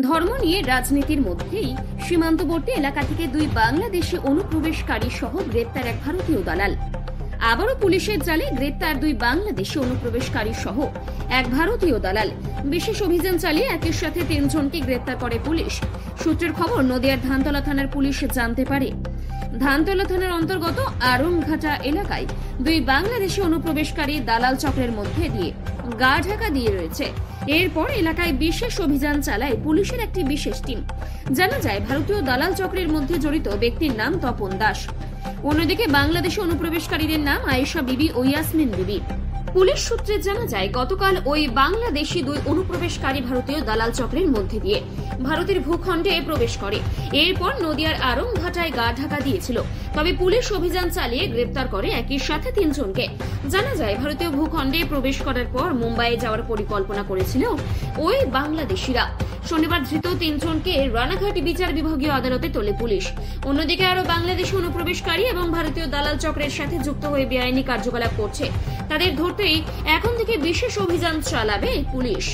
ধর্ম নিয়ে রাজনীতির মধ্যেই সীমান্তবর্তী এলাকা থেকে দুই বাংলাদেশি অনুপ্রবেশকারী সহ গ্রেপ্তার এক ভারতীয় দালাল। আবারও পুলিশের জালে গ্রেপ্তার দুই বাংলাদেশি অনুপ্রবেশকারী সহ এক ভারতীয় দালাল। বিশেষ অভিযান চালিয়ে একের সাথে 3 জনকে গ্রেপ্তার করে পুলিশ। সূত্রের খবর, নদিয়ার ধানতলা থানার পুলিশ জানতে পারে ধানতলা থানার অন্তর্গত আরংঘাটা এলাকায় দুই বাংলাদেশি অনুপ্রবেশকারী দালাল চক্রের মধ্যে দিয়ে গা ঢাকা দিয়ে রয়েছে। এরপর এলাকায় বিশেষ অভিযান চালায় পুলিশের একটি বিশেষ টিম। জানা যায়, ভারতীয় দালাল চক্রের মধ্যে জড়িত ব্যক্তির নাম তপন দাস। অন্যদিকে বাংলাদেশি অনুপ্রবেশকারীদের নাম আয়েশা বিবি ও ইয়াসমিন বিবি। পুলিশ সূত্রে জানা যায়, গতকাল ওই বাংলাদেশি দুই অনুপ্রবেশকারী ভারতীয় দালাল চক্রের মধ্যে দিয়ে ভারতের ভূখণ্ডে প্রবেশ করে। এরপর নদিয়ার আরংঘাটায় গা ঢাকা দিয়েছিল। তবে পুলিশ অভিযান চালিয়ে গ্রেপ্তার করে একই সাথে 3 জনকে। জানা যায়, ভারতীয় ভূখণ্ডে প্রবেশ করার পর মুম্বাইয়ে যাওয়ার পরিকল্পনা করেছিল ওই বাংলাদেশিরা। শনিবার ধৃত 3 জনকে রানাঘাট বিচার বিভাগীয় আদালতে তোলে পুলিশ। অন্যদিকে আরো বাংলাদেশি অনুপ্রবেশকারী এবং ভারতীয় দালাল চক্রের সাথে যুক্ত হয়ে বেআইনি কার্যকলাপ করছে, তাদের ধরতেই এখন থেকে বিশেষ অভিযান চালাবে পুলিশ।